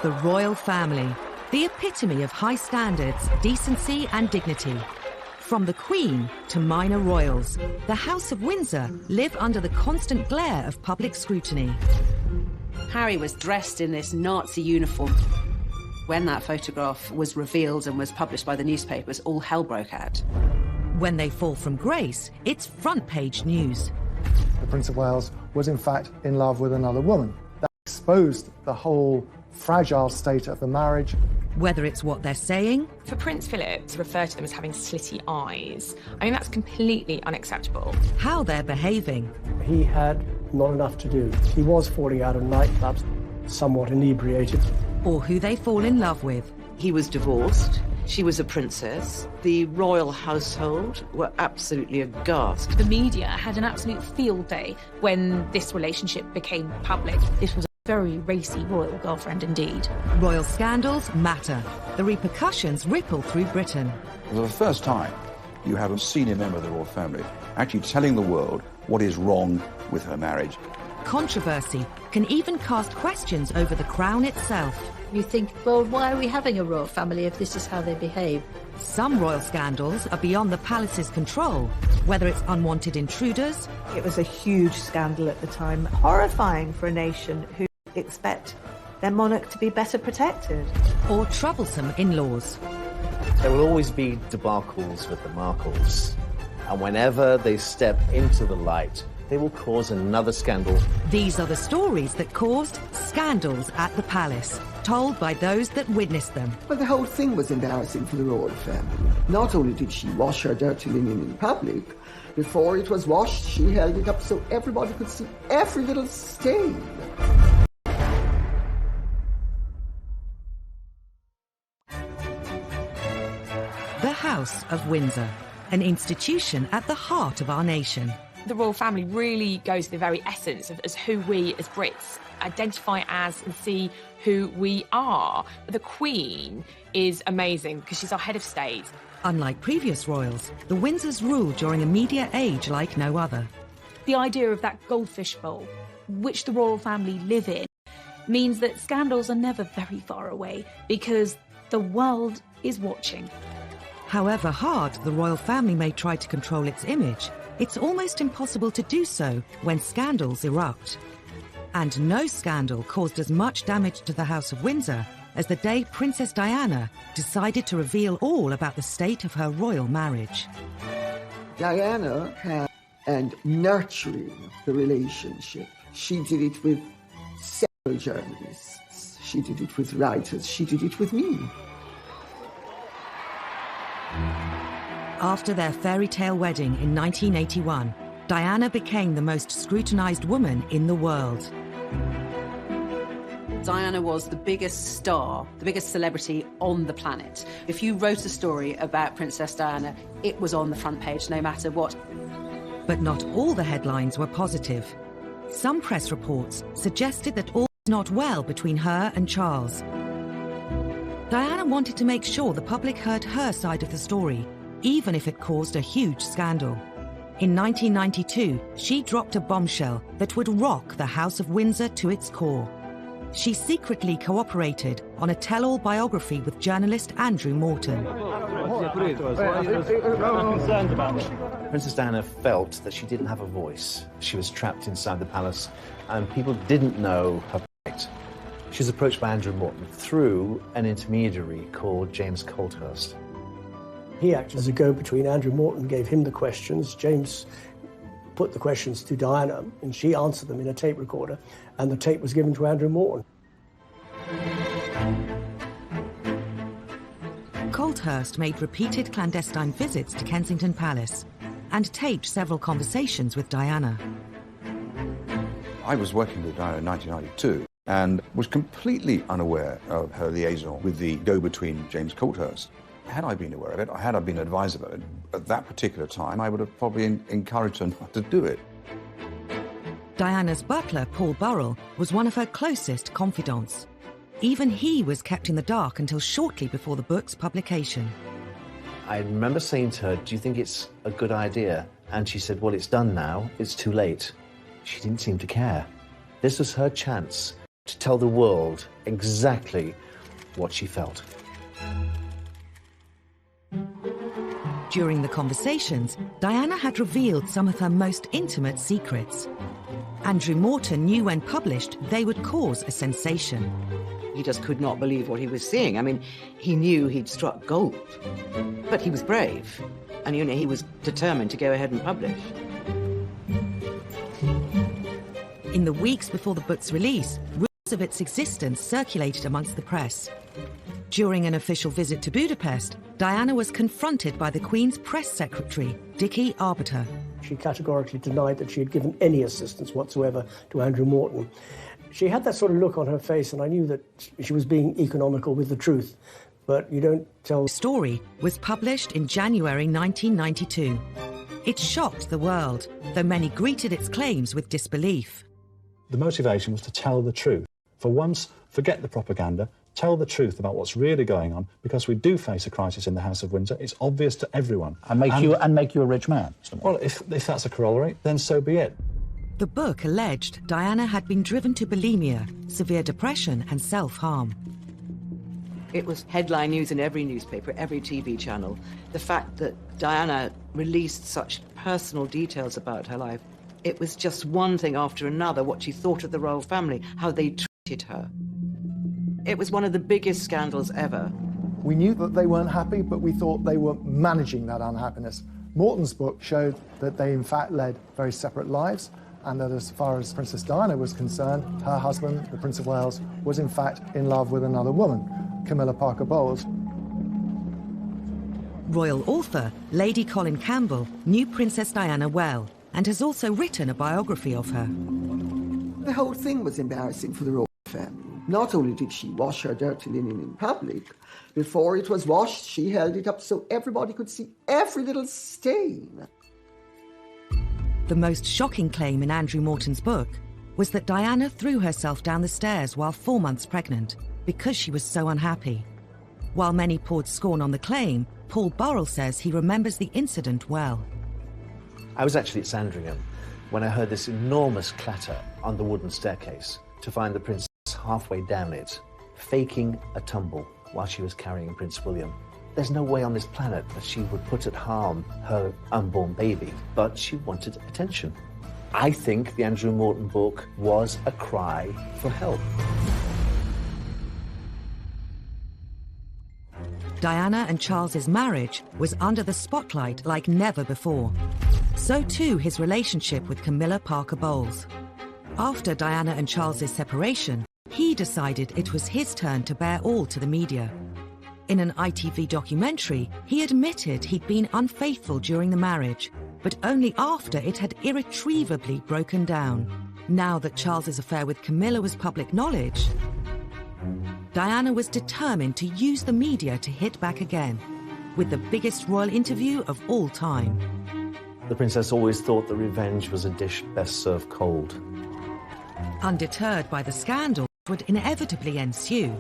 The royal family, the epitome of high standards, decency and dignity. From the Queen to minor royals, the House of Windsor live under the constant glare of public scrutiny. Harry was dressed in this Nazi uniform. When that photograph was revealed and was published by the newspapers, all hell broke out. When they fall from grace, it's front-page news. The Prince of Wales was in fact in love with another woman. That exposed the whole fragile state of the marriage. Whether it's what they're saying... For Prince Philip to refer to them as having slitty eyes, I mean, that's completely unacceptable. How they're behaving. He had not enough to do. He was falling out of nightclubs, somewhat inebriated. Or who they fall in love with. He was divorced. She was a princess. The royal household were absolutely aghast. The media had an absolute field day when this relationship became public. This was a very racy royal girlfriend indeed. Royal scandals matter. The repercussions ripple through Britain. For the first time, you have a senior member of the royal family actually telling the world what is wrong with her marriage. Controversy can even cast questions over the crown itself. You think, well, why are we having a royal family if this is how they behave? Some royal scandals are beyond the palace's control, whether it's unwanted intruders. It was a huge scandal at the time, horrifying for a nation who expect their monarch to be better protected. Or troublesome in-laws. There will always be debacles with the Markles, and whenever they step into the light, they will cause another scandal. These are the stories that caused scandals at the palace, told by those that witnessed them. Well, the whole thing was embarrassing for the royal family. Not only did she wash her dirty linen in public, before it was washed, she held it up so everybody could see every little stain. The House of Windsor, an institution at the heart of our nation. The royal family really goes to the very essence of as who we as Brits identify as and see who we are. The Queen is amazing because she's our head of state. Unlike previous royals, the Windsors rule during a media age like no other. The idea of that goldfish bowl, which the royal family live in, means that scandals are never very far away because the world is watching. However hard the royal family may try to control its image, it's almost impossible to do so when scandals erupt. And no scandal caused as much damage to the House of Windsor as the day Princess Diana decided to reveal all about the state of her royal marriage. Diana had and nurturing the relationship. She did it with several journalists. She did it with writers. She did it with me. After their fairy tale wedding in 1981, Diana became the most scrutinized woman in the world. Diana was the biggest star, the biggest celebrity on the planet. If you wrote a story about Princess Diana, it was on the front page, no matter what. But not all the headlines were positive. Some press reports suggested that all was not well between her and Charles. Diana wanted to make sure the public heard her side of the story, even if it caused a huge scandal. In 1992, she dropped a bombshell that would rock the House of Windsor to its core. She secretly cooperated on a tell-all biography with journalist Andrew Morton. Princess Diana felt that she didn't have a voice. She was trapped inside the palace, and people didn't know her plight. She was approached by Andrew Morton through an intermediary called James Colthurst. He acted as a go-between. Andrew Morton gave him the questions. James put the questions to Diana, and she answered them in a tape recorder, and the tape was given to Andrew Morton. Colthurst made repeated clandestine visits to Kensington Palace and taped several conversations with Diana. I was working with Diana in 1992 and was completely unaware of her liaison with the go-between James Colthurst. Had I been aware of it, or had I been advised of it at that particular time, I would have probably encouraged her not to do it. Diana's butler, Paul Burrell, was one of her closest confidants. Even he was kept in the dark until shortly before the book's publication. I remember saying to her, "Do you think it's a good idea?" And she said, "Well, it's done now. It's too late." She didn't seem to care. This was her chance to tell the world exactly what she felt. During the conversations, Diana had revealed some of her most intimate secrets. Andrew Morton knew when published they would cause a sensation. He just could not believe what he was seeing. I mean, he knew he'd struck gold, but he was brave, and he was determined to go ahead and publish. In the weeks before the book's release, rumours of its existence circulated amongst the press. During an official visit to Budapest, Diana was confronted by the Queen's press secretary, Dickie Arbiter. She categorically denied that she had given any assistance whatsoever to Andrew Morton. She had that sort of look on her face, and I knew that she was being economical with the truth. But you don't tell... The story was published in January 1992. It shocked the world, though many greeted its claims with disbelief. The motivation was to tell the truth. For once, forget the propaganda, tell the truth about what's really going on, because we do face a crisis in the House of Windsor. It's obvious to everyone. And make you a rich man. Well, if that's a corollary, then so be it. The book alleged Diana had been driven to bulimia, severe depression and self-harm. It was headline news in every newspaper, every TV channel. The fact that Diana released such personal details about her life, it was just one thing after another, what she thought of the royal family, how they treated her. It was one of the biggest scandals ever. We knew that they weren't happy, but we thought they were managing that unhappiness. Morton's book showed that they in fact led very separate lives, and that as far as Princess Diana was concerned, her husband, the Prince of Wales, was in fact in love with another woman, Camilla Parker Bowles. Royal author Lady Colin Campbell knew Princess Diana well and has also written a biography of her. The whole thing was embarrassing for the royal family. Not only did she wash her dirty linen in public, before it was washed, she held it up so everybody could see every little stain. The most shocking claim in Andrew Morton's book was that Diana threw herself down the stairs while 4 months pregnant because she was so unhappy. While many poured scorn on the claim, Paul Burrell says he remembers the incident well. I was actually at Sandringham when I heard this enormous clatter on the wooden staircase to find the princess halfway down it, faking a tumble while she was carrying Prince William. There's no way on this planet that she would put at harm her unborn baby, but she wanted attention. I think the Andrew Morton book was a cry for help. Diana and Charles's marriage was under the spotlight like never before. So too his relationship with Camilla Parker Bowles. After Diana and Charles's separation, he decided it was his turn to bear all to the media. In an ITV documentary, he admitted he'd been unfaithful during the marriage, but only after it had irretrievably broken down. Now that Charles's affair with Camilla was public knowledge, Diana was determined to use the media to hit back again, with the biggest royal interview of all time. The princess always thought that revenge was a dish best served cold. Undeterred by the scandal that would inevitably ensue,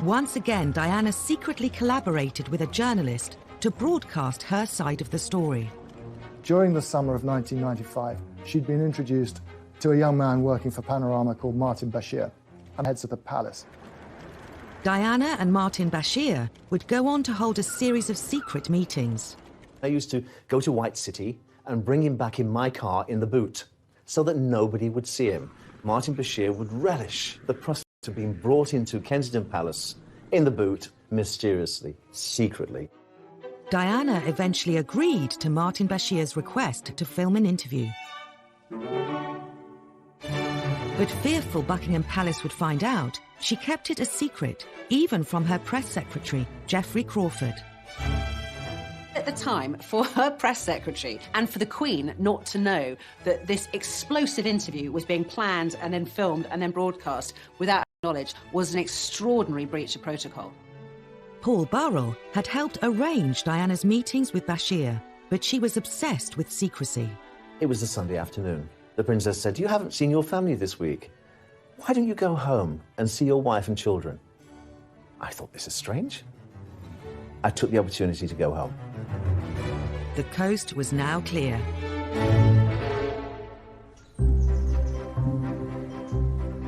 once again Diana secretly collaborated with a journalist to broadcast her side of the story. During the summer of 1995, she'd been introduced to a young man working for Panorama called Martin Bashir, and heads of the palace. Diana and Martin Bashir would go on to hold a series of secret meetings. I used to go to White City and bring him back in my car in the boot so that nobody would see him. Martin Bashir would relish the prospect of being brought into Kensington Palace in the boot, mysteriously, secretly. Diana eventually agreed to Martin Bashir's request to film an interview. But fearful Buckingham Palace would find out, she kept it a secret, even from her press secretary, Geoffrey Crawford. At the time, for her press secretary and for the Queen not to know that this explosive interview was being planned and then filmed and then broadcast without knowledge was an extraordinary breach of protocol. Paul Burrell had helped arrange Diana's meetings with Bashir, but she was obsessed with secrecy. It was a Sunday afternoon. The princess said, "You haven't seen your family this week. Why don't you go home and see your wife and children?" I thought, this is strange. I took the opportunity to go home. The coast was now clear.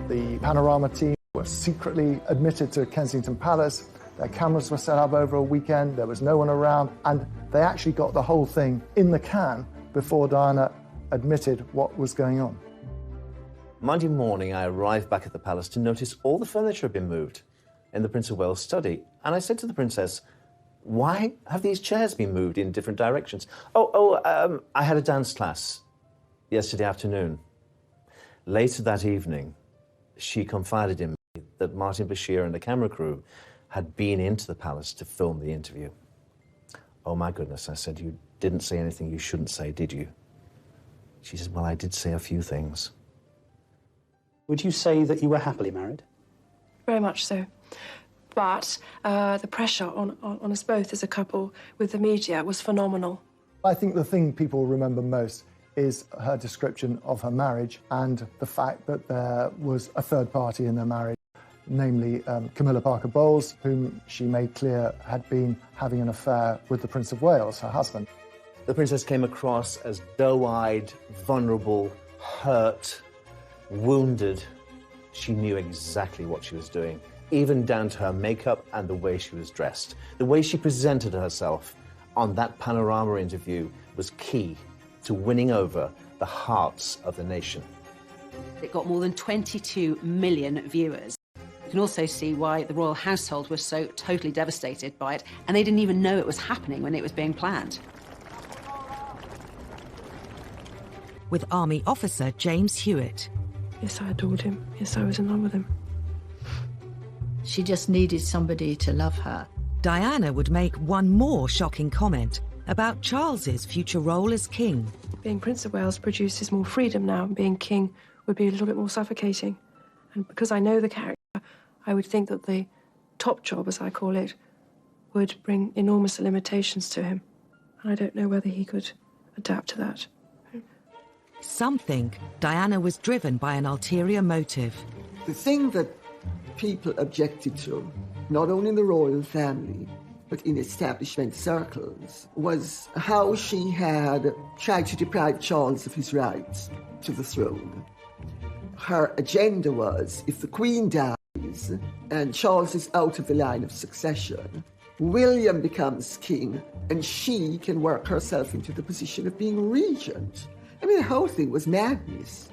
The Panorama team were secretly admitted to Kensington Palace. Their cameras were set up over a weekend. There was no one around. And they actually got the whole thing in the can before Diana admitted what was going on. Monday morning, I arrived back at the palace to notice all the furniture had been moved in the Prince of Wales' study. And I said to the princess, why have these chairs been moved in different directions? I had a dance class yesterday afternoon. Later that evening, she confided in me that Martin Bashir and the camera crew had been into the palace to film the interview. Oh my goodness, I said, you didn't say anything you shouldn't say, did you? She said, well, I did say a few things. Would you say that you were happily married? Very much so. But the pressure on us both as a couple with the media was phenomenal. I think the thing people remember most is her description of her marriage and the fact that there was a third party in their marriage, namely Camilla Parker Bowles, whom she made clear had been having an affair with the Prince of Wales, her husband. The princess came across as doe-eyed, vulnerable, hurt, wounded. She knew exactly what she was doing, even down to her makeup and the way she was dressed. The way she presented herself on that Panorama interview was key to winning over the hearts of the nation. It got more than 22 million viewers. You can also see why the royal household was so totally devastated by it, and they didn't even know it was happening when it was being planned. With Army officer James Hewitt. Yes, I adored him. Yes, I was in love with him. She just needed somebody to love her. Diana would make one more shocking comment about Charles's future role as king. Being Prince of Wales produces more freedom now, and being king would be a little bit more suffocating. And because I know the character, I would think that the top job, as I call it, would bring enormous limitations to him. And I don't know whether he could adapt to that. Some think Diana was driven by an ulterior motive. The thing that people objected to, not only in the royal family, but in establishment circles, was how she had tried to deprive Charles of his rights to the throne. Her agenda was, if the Queen dies and Charles is out of the line of succession, William becomes king and she can work herself into the position of being regent. I mean, the whole thing was madness.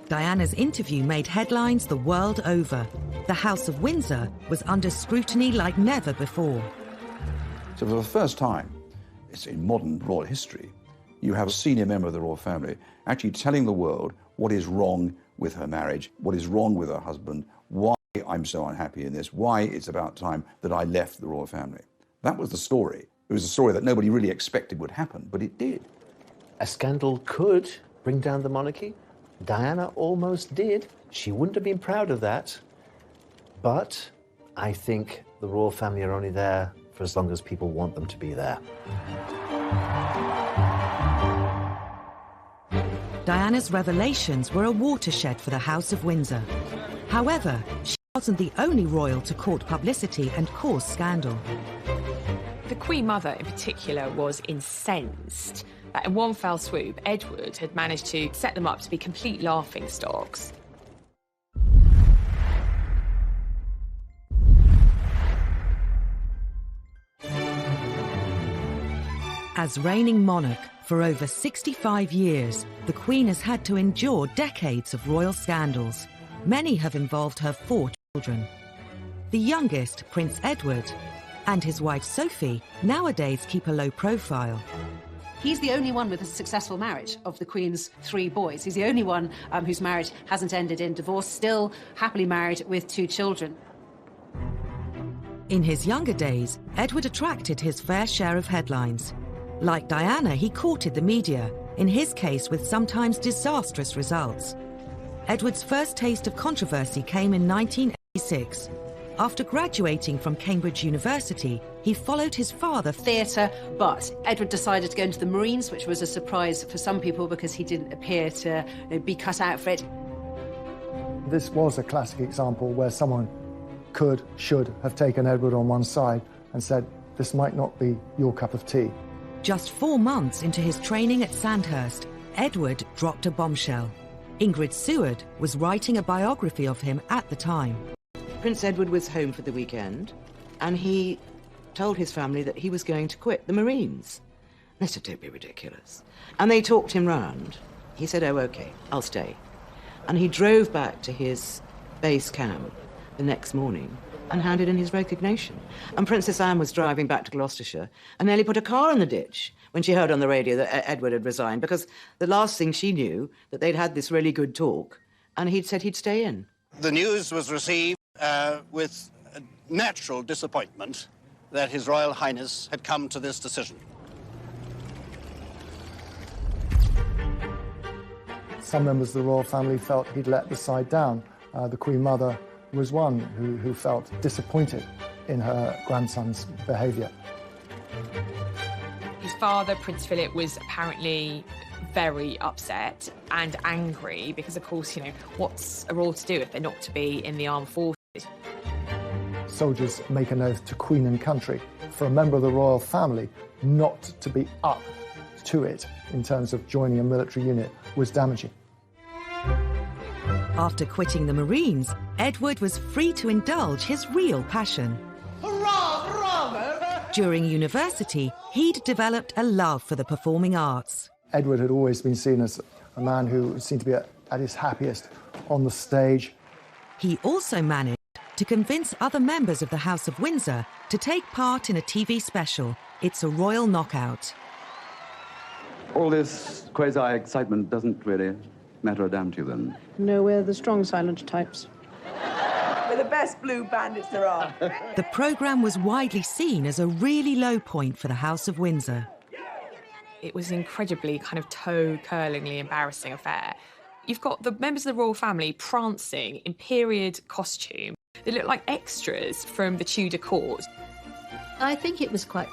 Diana's interview made headlines the world over. The House of Windsor was under scrutiny like never before. So for the first time, it's in modern royal history, you have a senior member of the royal family actually telling the world what is wrong with her marriage, what is wrong with her husband, why I'm so unhappy in this, why it's about time that I left the royal family. That was the story. It was a story that nobody really expected would happen, but it did. A scandal could bring down the monarchy. Diana almost did. She wouldn't have been proud of that. But I think the royal family are only there for as long as people want them to be there. Diana's revelations were a watershed for the House of Windsor. However, she wasn't the only royal to court publicity and cause scandal. The Queen Mother in particular was incensed that in one fell swoop, Edward had managed to set them up to be complete laughingstocks. As reigning monarch for over 65 years, the Queen has had to endure decades of royal scandals. Many have involved her 4 children. The youngest, Prince Edward, and his wife Sophie, nowadays keep a low profile. He's the only one with a successful marriage of the Queen's 3 boys. He's the only one whose marriage hasn't ended in divorce, still happily married with 2 children. In his younger days, Edward attracted his fair share of headlines. Like Diana, he courted the media, in his case with sometimes disastrous results. Edward's first taste of controversy came in 1986. After graduating from Cambridge University, he followed his father theatre, but Edward decided to go into the Marines, which was a surprise for some people because he didn't appear to be cut out for it. This was a classic example where someone should have taken Edward on one side and said, this might not be your cup of tea. Just 4 months into his training at Sandhurst, Edward dropped a bombshell. Ingrid Seward was writing a biography of him at the time. Prince Edward was home for the weekend, and he told his family that he was going to quit the Marines. They said, don't be ridiculous. And they talked him round. He said, oh, OK, I'll stay. And he drove back to his base camp the next morning and handed in his resignation. And Princess Anne was driving back to Gloucestershire and nearly put a car in the ditch when she heard on the radio that Edward had resigned, because the last thing she knew, that they'd had this really good talk, and he'd said he'd stay in. The news was received with natural disappointment that His Royal Highness had come to this decision. Some members of the royal family felt he'd let the side down. The Queen Mother was one who felt disappointed in her grandson's behaviour. His father, Prince Philip, was apparently very upset and angry because, of course, you know, what's a royal to do if they're not to be in the armed forces? Soldiers make an oath to Queen and country. For a member of the royal family not to be up to it in terms of joining a military unit was damaging. After quitting the Marines, Edward was free to indulge his real passion. Hurrah, hurrah! During university, he'd developed a love for the performing arts. Edward had always been seen as a man who seemed to be at his happiest on the stage. He also managed to convince other members of the House of Windsor to take part in a TV special, It's a Royal Knockout. All this quasi-excitement doesn't really matter a damn to you, then? No, we're the strong, silent types. We're the best blue bandits there are. The programme was widely seen as a really low point for the House of Windsor. It was an incredibly kind of toe-curlingly embarrassing affair. You've got the members of the royal family prancing in period costume. They look like extras from the Tudor court. I think it was quite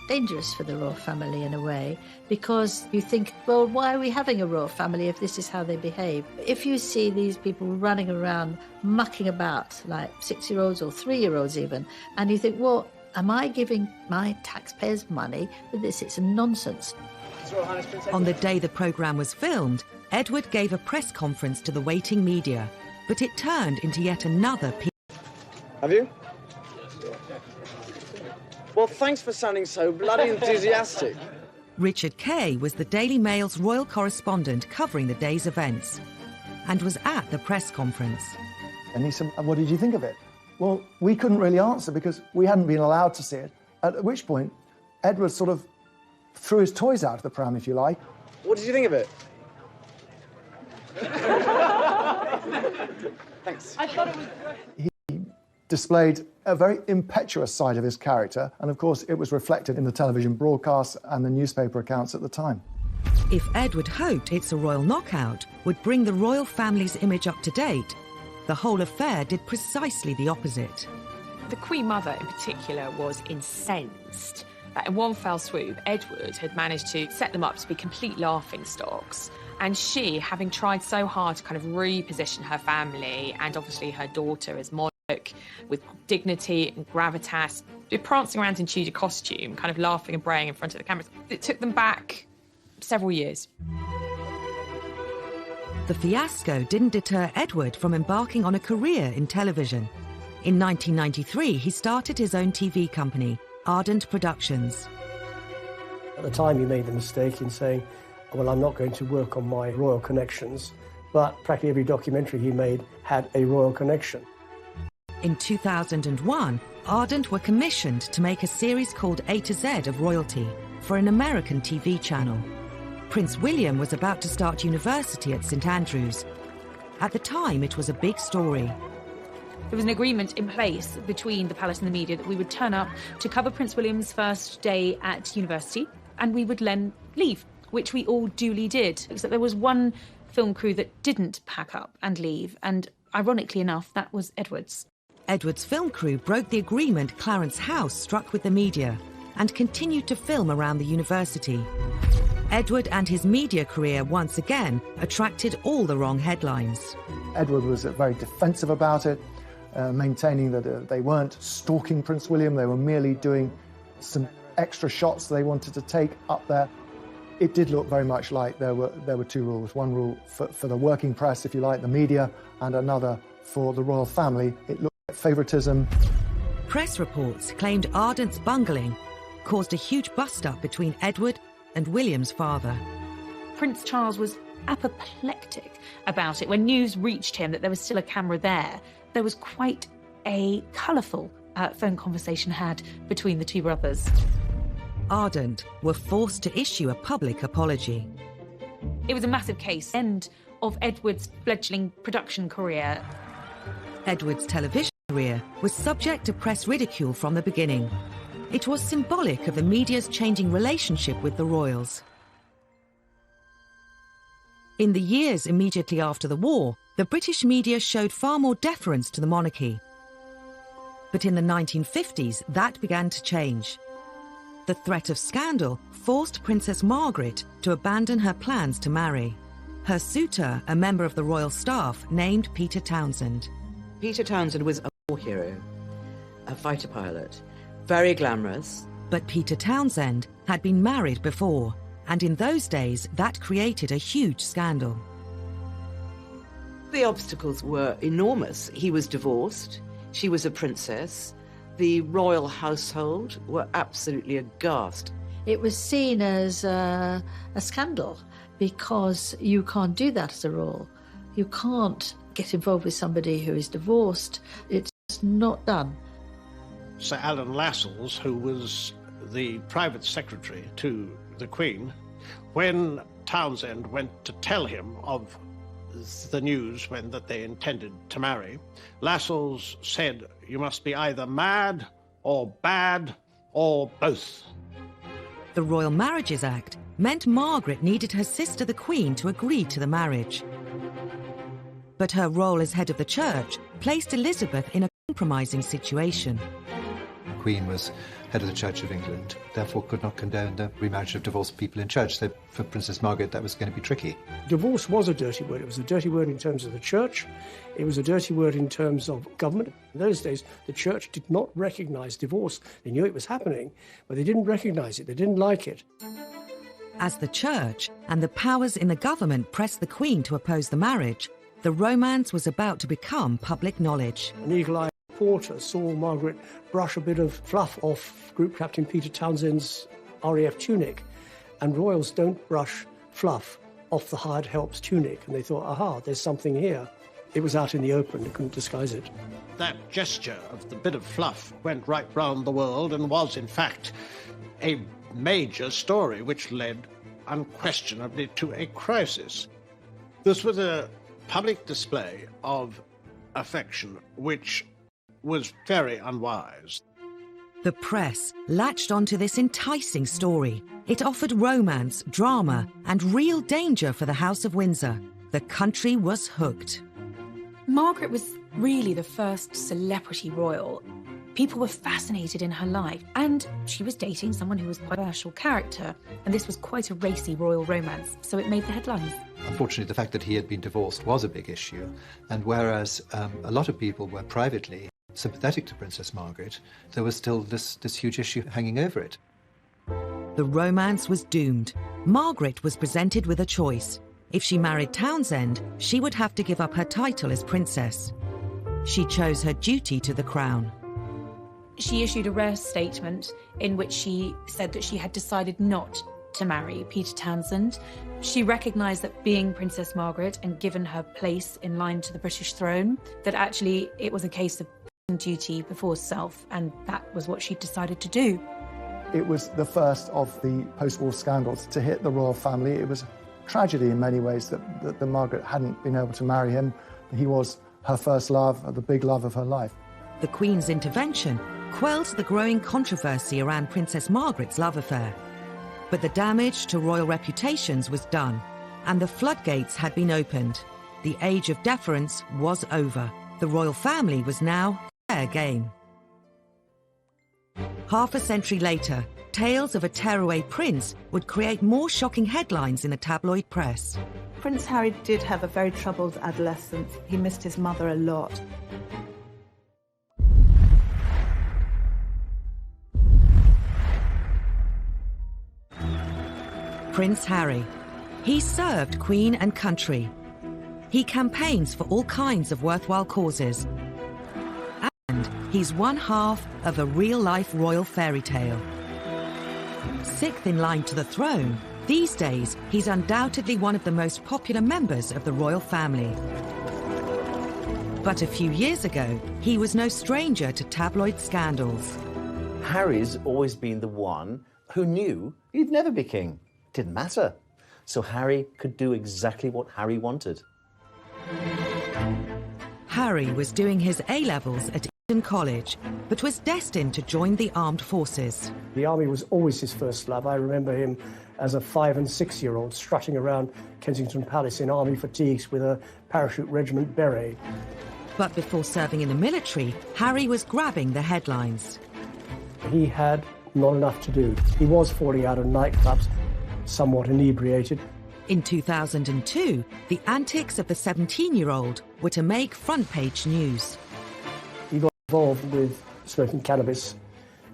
dangerous for the royal family in a way, because you think, well, why are we having a royal family if this is how they behave? If you see these people running around, mucking about like 6-year-olds or 3-year-olds even, and you think, well, am I giving my taxpayers money for this? It's nonsense. On the day the programme was filmed, Edward gave a press conference to the waiting media, but it turned into yet another Have you? Well, thanks for sounding so bloody enthusiastic. Richard Kay was the Daily Mail's royal correspondent covering the day's events and was at the press conference. And he said, what did you think of it? Well, we couldn't really answer because we hadn't been allowed to see it, at which point Edward sort of threw his toys out of the pram, if you like. What did you think of it? Thanks. I thought it was... He displayed a very impetuous side of his character, and of course it was reflected in the television broadcasts and the newspaper accounts at the time. If Edward hoped It's a Royal Knockout would bring the royal family's image up to date, the whole affair did precisely the opposite. The Queen Mother in particular was incensed that in one fell swoop, Edward had managed to set them up to be complete laughingstocks. And she, having tried so hard to kind of reposition her family and obviously her daughter as monarch with dignity and gravitas, prancing around in Tudor costume, kind of laughing and braying in front of the cameras, it took them back several years. The fiasco didn't deter Edward from embarking on a career in television. In 1993, he started his own TV company, Ardent Productions. At the time, he made the mistake in saying, well, I'm not going to work on my royal connections, but practically every documentary he made had a royal connection. In 2001, Ardent were commissioned to make a series called A to Z of Royalty for an American TV channel. Prince William was about to start university at St Andrews. At the time, it was a big story. There was an agreement in place between the palace and the media that we would turn up to cover Prince William's first day at university, and we would then leave, which we all duly did. Except there was one film crew that didn't pack up and leave, and ironically enough, that was Edward's. Edward's film crew broke the agreement Clarence House struck with the media and continued to film around the university. Edward and his media career once again attracted all the wrong headlines. Edward was very defensive about it, maintaining that they weren't stalking Prince William, they were merely doing some extra shots they wanted to take up there. It did look very much like there were two rules. One rule for the working press, if you like, the media, and another for the royal family. It looked favouritism. Press reports claimed Ardent's bungling caused a huge bust-up between Edward and William's father. Prince Charles was apoplectic about it. When news reached him that there was still a camera there was quite a colourful phone conversation had between the two brothers. Ardent were forced to issue a public apology. It was a massive case, end of Edward's fledgling production career. Edward's television career was subject to press ridicule from the beginning. It was symbolic of the media's changing relationship with the royals. In the years immediately after the war, the British media showed far more deference to the monarchy. But in the 1950s, that began to change. The threat of scandal forced Princess Margaret to abandon her plans to marry. Her suitor, a member of the royal staff, named Peter Townsend. Peter Townsend was a war hero, a fighter pilot, very glamorous. But Peter Townsend had been married before, and in those days that created a huge scandal. The obstacles were enormous. He was divorced, she was a princess, the royal household were absolutely aghast. It was seen as a scandal because you can't do that as a royal. You can't get involved with somebody who is divorced. It's not done. Sir Alan Lascelles, who was the private secretary to the Queen, when Townsend went to tell him of the news that they intended to marry, Lascelles said, "You must be either mad or bad or both." The Royal Marriages Act meant Margaret needed her sister the Queen to agree to the marriage. But her role as head of the church placed Elizabeth in a compromising situation. The Queen was head of the Church of England, therefore could not condone the remarriage of divorced people in church. So for Princess Margaret, that was going to be tricky. Divorce was a dirty word. It was a dirty word in terms of the church. It was a dirty word in terms of government. In those days, the church did not recognise divorce. They knew it was happening, but they didn't recognise it. They didn't like it. As the church and the powers in the government pressed the Queen to oppose the marriage, the romance was about to become public knowledge. An eagle-eyed reporter saw Margaret brush a bit of fluff off Group Captain Peter Townsend's RAF tunic, and royals don't brush fluff off the hired help's tunic, and they thought, aha, there's something here. It was out in the open, they couldn't disguise it. That gesture of the bit of fluff went right round the world and was, in fact, a major story which led unquestionably to a crisis. This was a public display of affection which was very unwise. The press latched onto this enticing story. It offered romance, drama, and real danger for the House of Windsor. The country was hooked. Margaret was really the first celebrity royal. People were fascinated in her life, and she was dating someone who was quite a controversial character, and this was quite a racy royal romance, so it made the headlines. Unfortunately, the fact that he had been divorced was a big issue, and whereas a lot of people were privately sympathetic to Princess Margaret, there was still this huge issue hanging over it. The romance was doomed. Margaret was presented with a choice. If she married Townsend, she would have to give up her title as princess. She chose her duty to the crown. She issued a rare statement in which she said that she had decided not to marry Peter Townsend. She recognised that being Princess Margaret and given her place in line to the British throne, that actually it was a case of duty before self, and that was what she decided to do. It was the first of the post-war scandals to hit the royal family. It was a tragedy in many ways that Margaret hadn't been able to marry him. He was her first love, the big love of her life. The Queen's intervention quelled the growing controversy around Princess Margaret's love affair. But the damage to royal reputations was done, and the floodgates had been opened. The age of deference was over. The royal family was now fair game. Half a century later, tales of a tearaway prince would create more shocking headlines in the tabloid press. Prince Harry did have a very troubled adolescence. He missed his mother a lot. Prince Harry. He served Queen and country. He campaigns for all kinds of worthwhile causes. And He's one half of a real-life royal fairy tale. Sixth in line to the throne, these days he's undoubtedly one of the most popular members of the royal family. But a few years ago, he was no stranger to tabloid scandals. Harry's always been the one who knew he'd never be king. Didn't matter. So Harry could do exactly what Harry wanted. Harry was doing his A-levels at Eton College, but was destined to join the armed forces. The army was always his first love. I remember him as a 5- and 6-year-old strutting around Kensington Palace in army fatigues with a parachute regiment beret. But before serving in the military, Harry was grabbing the headlines. He had not enough to do. He was falling out of nightclubs, somewhat inebriated. In 2002, the antics of the 17-year-old were to make front-page news. He got involved with smoking cannabis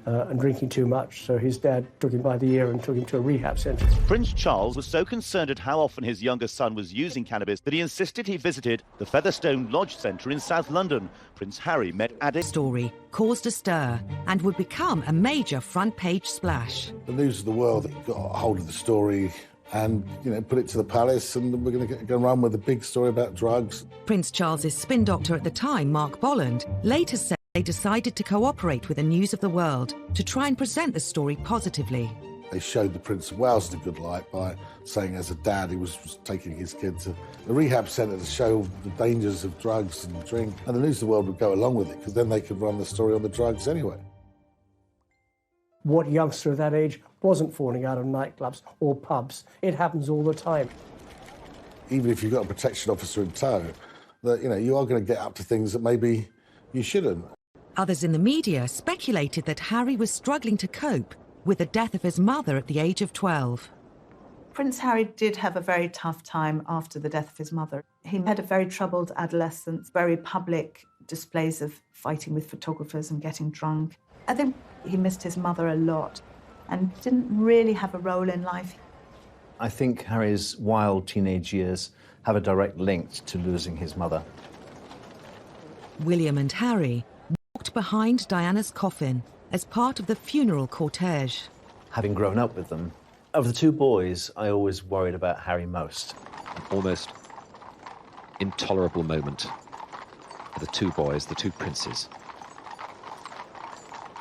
and drinking too much, so his dad took him by the ear and took him to a rehab centre. Prince Charles was so concerned at how often his younger son was using cannabis that he insisted he visited the Featherstone Lodge Centre in South London. Prince Harry met addicts. Story caused a stir and would become a major front-page splash. The News of the World got a hold of the story and, put it to the palace, and we're going to go and run with a big story about drugs. Prince Charles's spin doctor at the time, Mark Bolland, later said they decided to cooperate with the News of the World to try and present the story positively. They showed the Prince of Wales in a good light by saying as a dad he was taking his kid to a rehab centre to show the dangers of drugs and drink. And the News of the World would go along with it because then they could run the story on the drugs anyway. What youngster of that age wasn't falling out of nightclubs or pubs? It happens all the time. Even if you've got a protection officer in tow, that you are going to get up to things that maybe you shouldn't. Others in the media speculated that Harry was struggling to cope with the death of his mother at the age of 12. Prince Harry did have a very tough time after the death of his mother. He had a very troubled adolescence, very public displays of fighting with photographers and getting drunk. I think he missed his mother a lot and didn't really have a role in life. I think Harry's wild teenage years have a direct link to losing his mother. William and Harry walked behind Diana's coffin as part of the funeral cortege. Having grown up with them, of the two boys, I always worried about Harry most. Almost intolerable moment for the two boys, the two princes.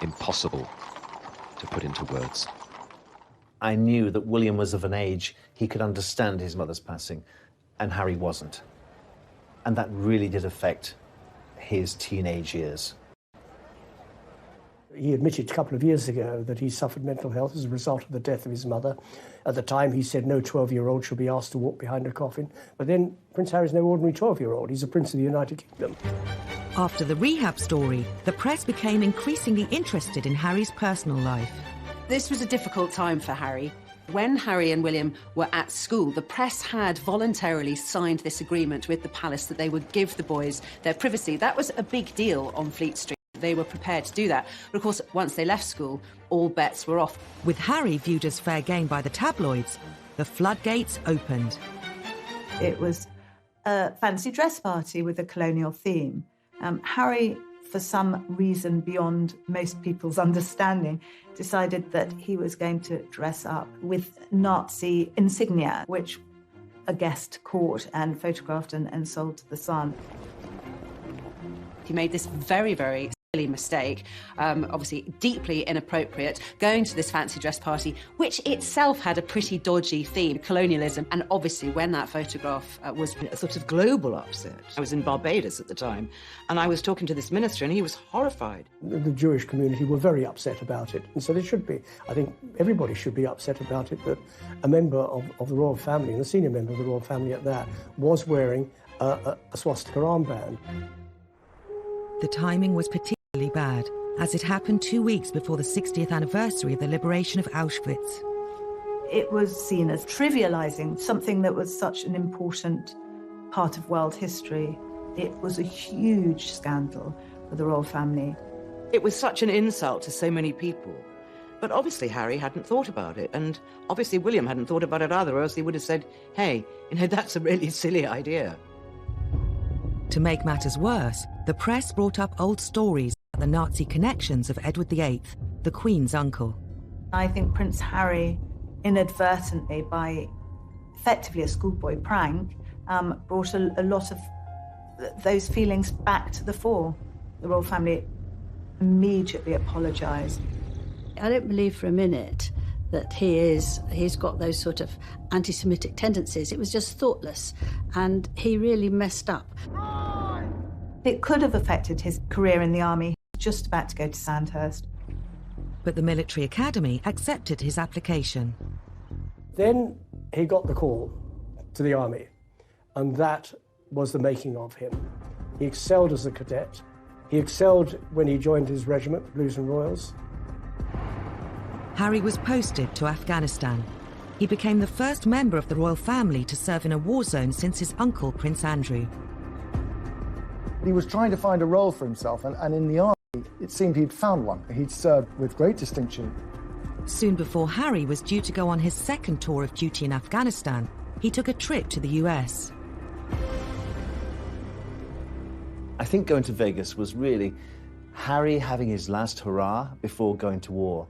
Impossible to put into words. I knew that William was of an age he could understand his mother's passing, and Harry wasn't. And that really did affect his teenage years. He admitted a couple of years ago that he suffered mental health as a result of the death of his mother. At the time, he said no 12-year-old should be asked to walk behind a coffin. But then Prince Harry's no ordinary 12-year-old. He's a prince of the United Kingdom. After the rehab story, the press became increasingly interested in Harry's personal life. This was a difficult time for Harry. When Harry and William were at school, the press had voluntarily signed this agreement with the palace that they would give the boys their privacy. That was a big deal on Fleet Street. They were prepared to do that. But of course, once they left school, all bets were off. With Harry viewed as fair game by the tabloids, the floodgates opened. It was a fancy dress party with a colonial theme. Harry, for some reason beyond most people's understanding, decided that he was going to dress up with Nazi insignia, which a guest caught and photographed and sold to the Sun. He made this very, very silly mistake, obviously deeply inappropriate, going to this fancy dress party, which itself had a pretty dodgy theme, colonialism. And obviously when that photograph was a sort of global upset. I was in Barbados at the time, and I was talking to this minister, and he was horrified. The Jewish community were very upset about it, and so they should be. I think everybody should be upset about it, that a member of the royal family, and a senior member of the royal family at that, was wearing a swastika armband. The timing was particularly bad, as it happened 2 weeks before the 60th anniversary of the liberation of Auschwitz. It was seen as trivialising something that was such an important part of world history. It was a huge scandal for the royal family. It was such an insult to so many people. But obviously Harry hadn't thought about it, and obviously William hadn't thought about it either, or else he would have said, hey, that's a really silly idea. To make matters worse, the press brought up old stories about the Nazi connections of Edward VIII, the Queen's uncle. I think Prince Harry, inadvertently, by effectively a schoolboy prank, brought a lot of those feelings back to the fore. The royal family immediately apologised. I don't believe for a minute that he's got those sort of anti-Semitic tendencies. It was just thoughtless, and he really messed up. It could have affected his career in the army. He was just about to go to Sandhurst. But the military academy accepted his application. Then he got the call to the army, and that was the making of him. He excelled as a cadet. He excelled when he joined his regiment, the Blues and Royals. Harry was posted to Afghanistan. He became the first member of the royal family to serve in a war zone since his uncle, Prince Andrew. He was trying to find a role for himself, and in the army, it seemed he'd found one. He'd served with great distinction. Soon before Harry was due to go on his second tour of duty in Afghanistan, he took a trip to the US. I think going to Vegas was really Harry having his last hurrah before going to war.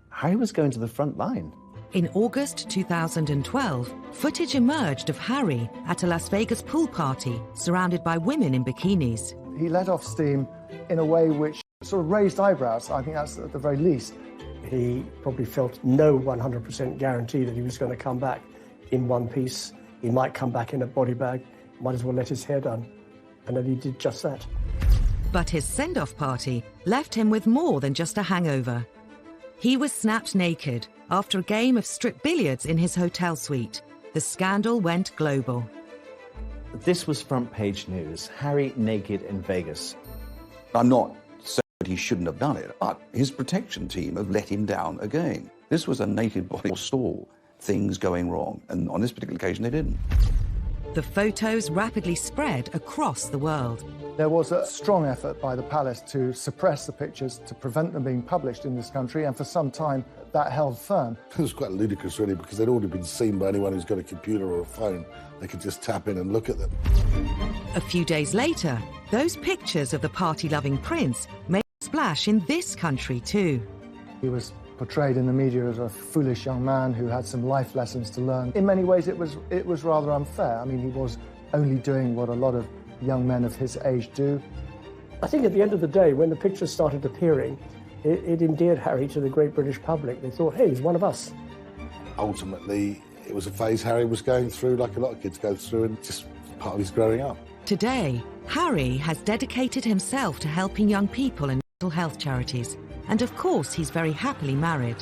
Harry was going to the front line. In August 2012, footage emerged of Harry at a Las Vegas pool party surrounded by women in bikinis. He let off steam in a way which sort of raised eyebrows. I think that's at the very least. He probably felt no 100% guarantee that he was going to come back in one piece. He might come back in a body bag, might as well let his hair done. And then he did just that. But his send-off party left him with more than just a hangover. He was snapped naked after a game of strip billiards in his hotel suite. The scandal went global. This was front page news. Harry naked in Vegas. I'm not saying that he shouldn't have done it, but his protection team have let him down again. This was a naked body stall, things going wrong, and on this particular occasion they didn't. The photos rapidly spread across the world. There was a strong effort by the palace to suppress the pictures, to prevent them being published in this country, and for some time that held firm. It was quite ludicrous, really, because they'd already been seen by anyone who's got a computer or a phone. They could just tap in and look at them. A few days later, those pictures of the party-loving prince made a splash in this country too. He was portrayed in the media as a foolish young man who had some life lessons to learn. In many ways, it was rather unfair. I mean, he was only doing what a lot of young men of his age do. I think at the end of the day, when the pictures started appearing, it endeared Harry to the great British public. They thought, hey, he's one of us. Ultimately, it was a phase Harry was going through, like a lot of kids go through, and just part of his growing up. Today, Harry has dedicated himself to helping young people and mental health charities. And of course, he's very happily married.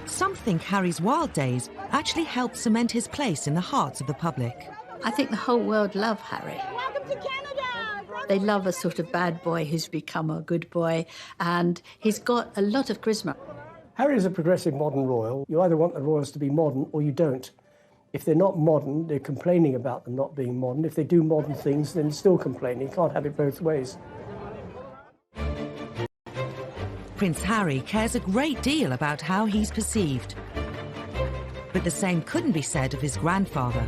Some think Harry's wild days actually helped cement his place in the hearts of the public. I think the whole world love Harry. Welcome to Canada! They love a sort of bad boy who's become a good boy, and he's got a lot of charisma. Harry is a progressive modern royal. You either want the royals to be modern or you don't. If they're not modern, they're complaining about them not being modern. If they do modern things, then still complaining. You can't have it both ways. Prince Harry cares a great deal about how he's perceived. But the same couldn't be said of his grandfather.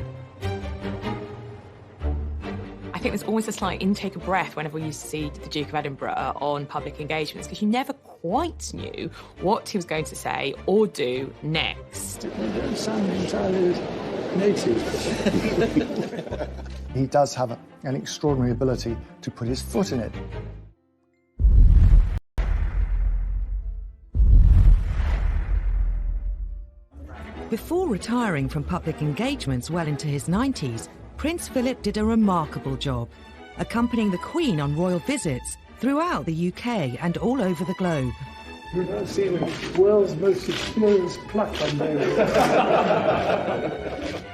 I think there's always a slight intake of breath whenever we used to see the Duke of Edinburgh on public engagements, because you never quite knew what he was going to say or do next. It doesn't sound entirely native. He does have an extraordinary ability to put his foot in it. Before retiring from public engagements well into his 90s, Prince Philip did a remarkable job, accompanying the Queen on royal visits throughout the UK and all over the globe. We've now seen the world's most experienced pluck on there.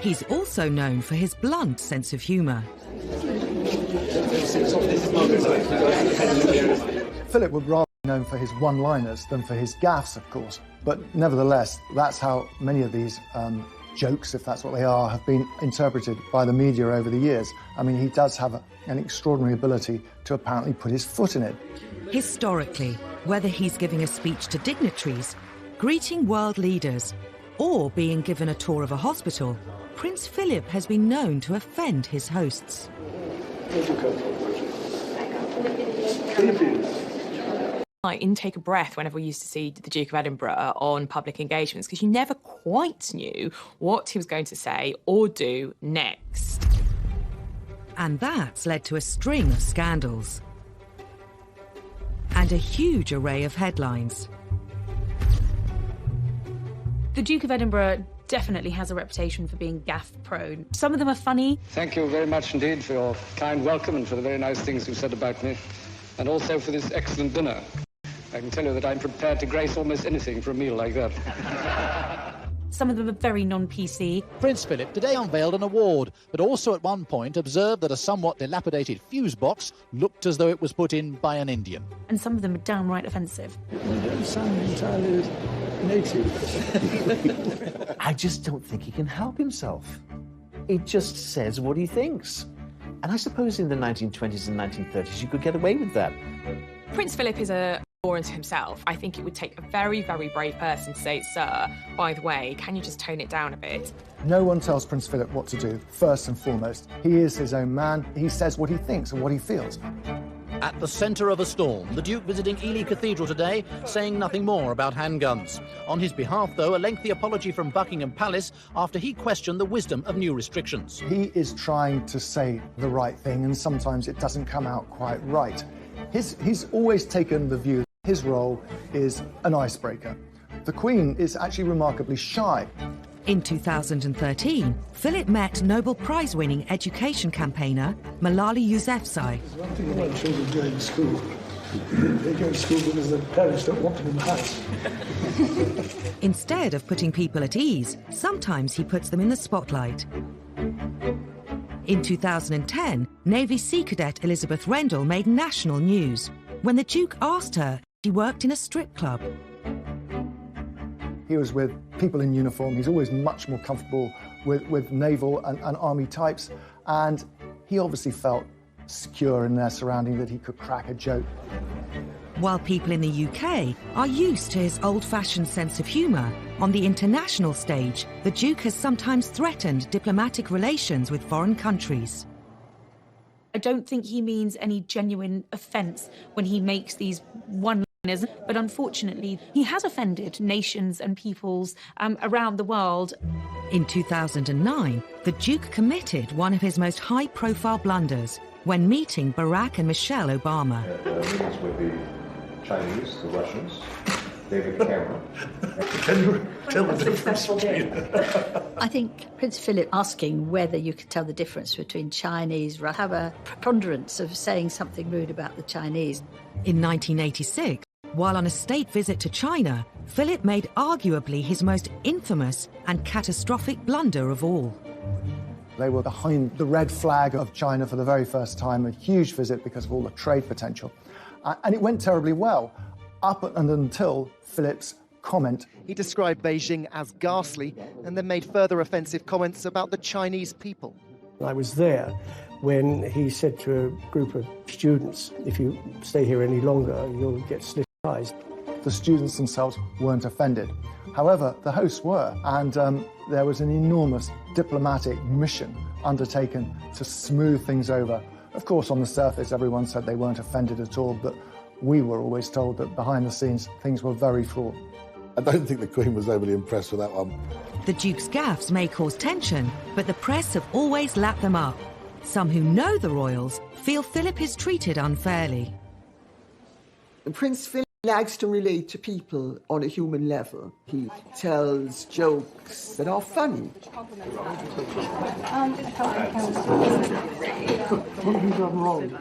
He's also known for his blunt sense of humour. Philip would rather be known for his one-liners than for his gaffes, of course. But nevertheless, that's how many of these jokes, if that's what they are, have been interpreted by the media over the years. I mean, he does have an extraordinary ability to apparently put his foot in it. Historically, whether he's giving a speech to dignitaries, greeting world leaders, or being given a tour of a hospital, Prince Philip has been known to offend his hosts. Philippines. like intake of breath whenever we used to see the Duke of Edinburgh on public engagements, because you never quite knew what he was going to say or do next. And that's led to a string of scandals and a huge array of headlines. The Duke of Edinburgh definitely has a reputation for being gaffe-prone. Some of them are funny. Thank you very much indeed for your kind welcome and for the very nice things you said about me, and also for this excellent dinner. I can tell you that I'm prepared to grace almost anything for a meal like that. Some of them are very non-PC. Prince Philip today unveiled an award, but also at one point observed that a somewhat dilapidated fuse box looked as though it was put in by an Indian. And some of them are downright offensive. You don't sound entirely native. I just don't think he can help himself. He just says what he thinks. And I suppose in the 1920s and 1930s you could get away with that. Prince Philip is a law unto himself. I think it would take a very, very brave person to say, sir, by the way, can you just tone it down a bit? No one tells Prince Philip what to do, first and foremost. He is his own man. He says what he thinks and what he feels. At the centre of a storm, the Duke visiting Ely Cathedral today, saying nothing more about handguns. On his behalf, though, a lengthy apology from Buckingham Palace after he questioned the wisdom of new restrictions. He is trying to say the right thing, and sometimes it doesn't come out quite right. He's always taken the view that his role is an icebreaker. The Queen is actually remarkably shy. In 2013, Philip met Nobel Prize-winning education campaigner Malala Yousafzai. One thing about children going to school, they go to school because their parents don't want them in the house. Instead of putting people at ease, sometimes he puts them in the spotlight. In 2010, Navy Sea Cadet Elizabeth Rendell made national news when the Duke asked her if she worked in a strip club. He was with people in uniform. He's always much more comfortable with naval and army types, and he obviously felt secure in their surrounding that he could crack a joke. While people in the UK are used to his old-fashioned sense of humour, on the international stage, the Duke has sometimes threatened diplomatic relations with foreign countries. I don't think he means any genuine offence when he makes these one-liners, but unfortunately, he has offended nations and peoples around the world. In 2009, the Duke committed one of his most high-profile blunders when meeting Barack and Michelle Obama. Meetings with the Chinese, the Russians, they have a camera. Can you tell the difference? I think Prince Philip asking whether you could tell the difference between Chinese, have a preponderance of saying something rude about the Chinese. In 1986, while on a state visit to China, Philip made arguably his most infamous and catastrophic blunder of all. They were behind the red flag of China for the very first time, a huge visit because of all the trade potential. And it went terribly well, up and until Philip's comment. He described Beijing as ghastly and then made further offensive comments about the Chinese people. I was there when he said to a group of students, if you stay here any longer, you'll get slit eyes. The students themselves weren't offended. However, the hosts were, and there was an enormous diplomatic mission undertaken to smooth things over. Of course, on the surface, everyone said they weren't offended at all, but we were always told that behind the scenes, things were very fraught. I don't think the Queen was overly impressed with that one. The Duke's gaffes may cause tension, but the press have always lapped them up. Some who know the royals feel Philip is treated unfairly. Prince Philip likes to relate to people on a human level. He tells jokes that are funny. What have you done wrong?